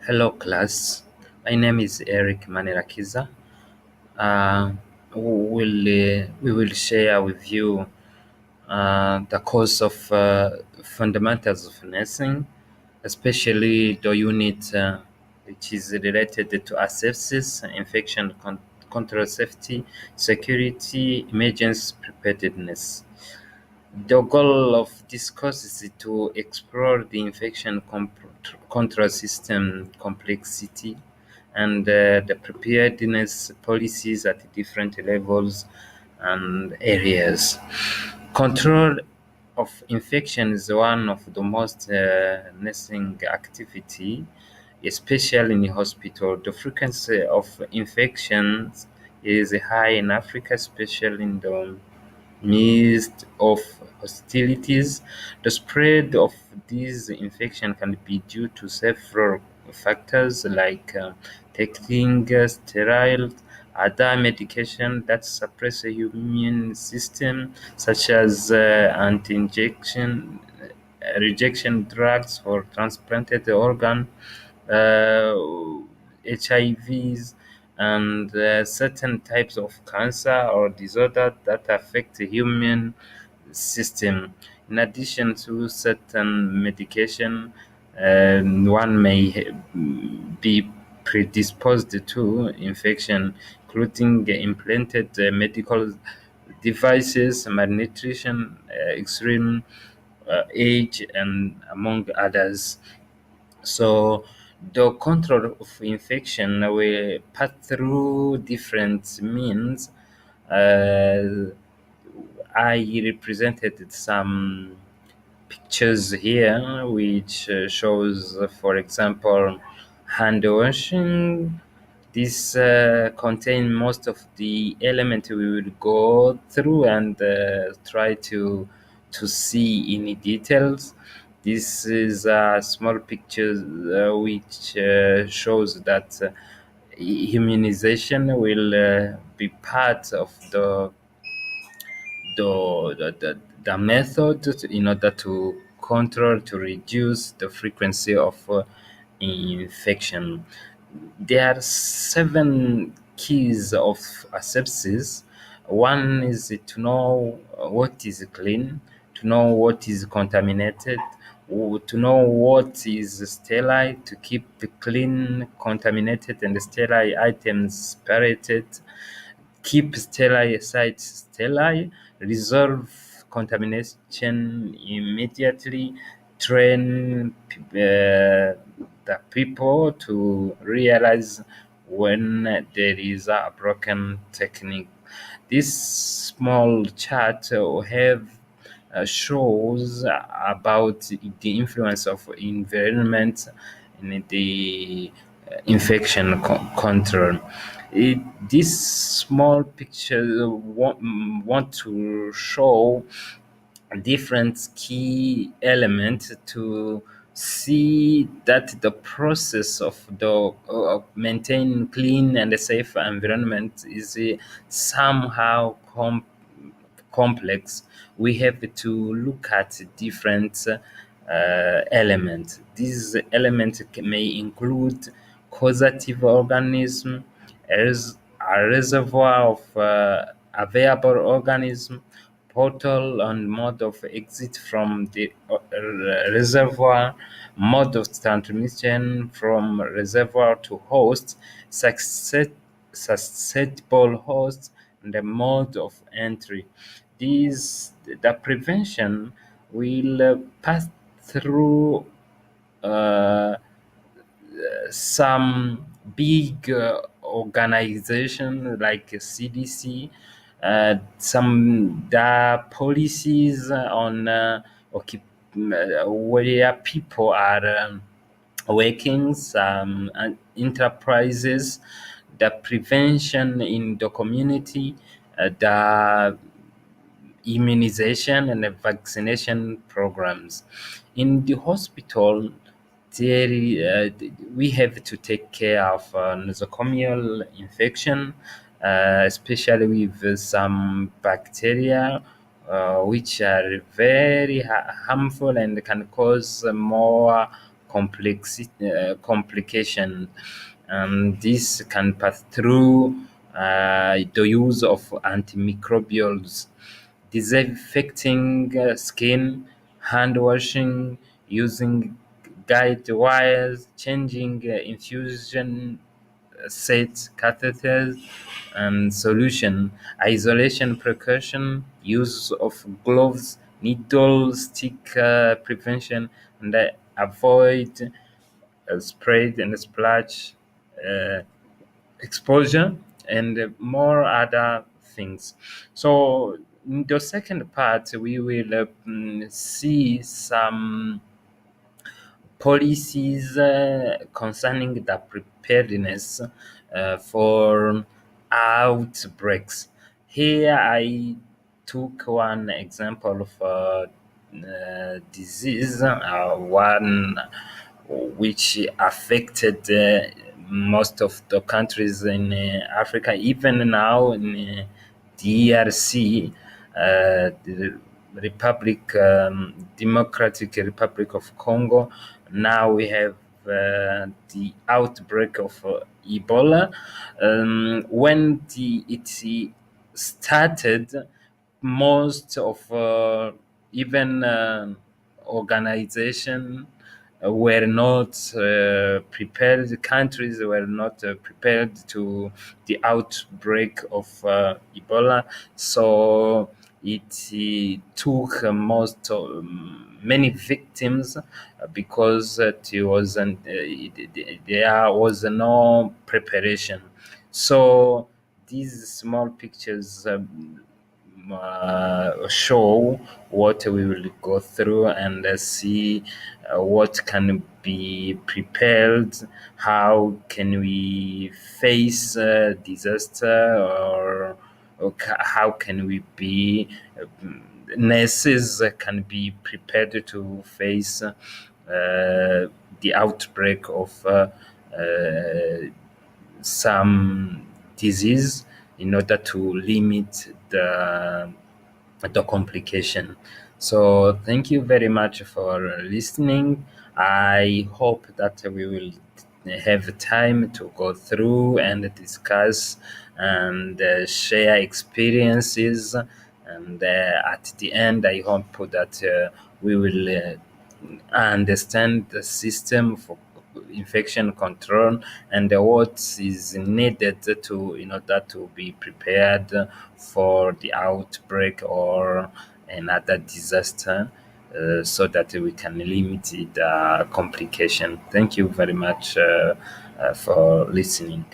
Hello, class. My name is Eric Manirakiza. Uh, we will share with you the course of fundamentals of nursing, especially the unit which is related to asepsis, infection control, safety, security, emergency preparedness. The goal of this course is to explore the infection control system complexity and the preparedness policies at different levels and areas. Control of infection is one of the most nursing activity, especially in the hospital. The frequency of infections is high in Africa, especially in the midst of hostilities. The spread of this infection can be due to several factors like taking sterile other medication that suppress the immune system, such as anti-injection rejection drugs for transplanted organ, uh, HIVs, and certain types of cancer or disorder that affect the human system. In addition to certain medication, one may be predisposed to infection, including implanted medical devices, malnutrition, extreme age, and among others. So the control of infection will pass through different means. Uh, I represented some pictures here, which shows, for example, hand washing. This contain most of the element we will go through and try to see in details. This is a small picture which shows that immunization will be part of the method in order to control, to reduce the frequency of infection. There are 7 keys of asepsis. One is to know what is clean, to know what is contaminated, to know what is sterile, to keep the clean, contaminated, and sterile items separated, keep sterile sites sterile, resolve contamination immediately, train the people to realize when there is a broken technique. This small chart have shows about the influence of environment in the infection control. This small picture want to show different key elements to see that the process of the maintain clean and safe environment is somehow complex. We have to look at different elements. These elements may include causative organism, a reservoir of available organism, portal and mode of exit from the reservoir, mode of transmission from reservoir to host, susceptible host, and the mode of entry. The prevention will pass through uh, some big organization like CDC, some the policies on where people are working, some enterprises, the prevention in the community, the immunization and the vaccination programs. In the hospital, there, we have to take care of nosocomial infection, especially with some bacteria which are very harmful and can cause more complication. This can pass through the use of antimicrobials, disinfecting skin, hand washing, using guide wires, changing infusion sets, catheters, and solution, isolation precaution, use of gloves, needle stick prevention, and avoid spread and splash uh, exposure, and more other things. So in the second part, we will see some policies concerning the preparedness for outbreaks. Here I took one example of disease, one which affected most of the countries in Africa, even now in DRC, the Democratic Republic of Congo. Now we have the outbreak of Ebola. When it started, most of even organization were not prepared. Countries were not prepared to the outbreak of Ebola, so it took many victims because it wasn't there was no preparation. So these small pictures show what we will go through and see what can be prepared, how can we face disaster, or how can we be nurses can be prepared to face the outbreak of some disease in order to limit the complication. So thank you very much for listening. I hope that we will have time to go through and discuss and share experiences. And at the end, I hope that we will understand the system for infection control and what is needed to in order to be prepared for the outbreak or another disaster, so that we can limit the complication. Thank you very much for listening.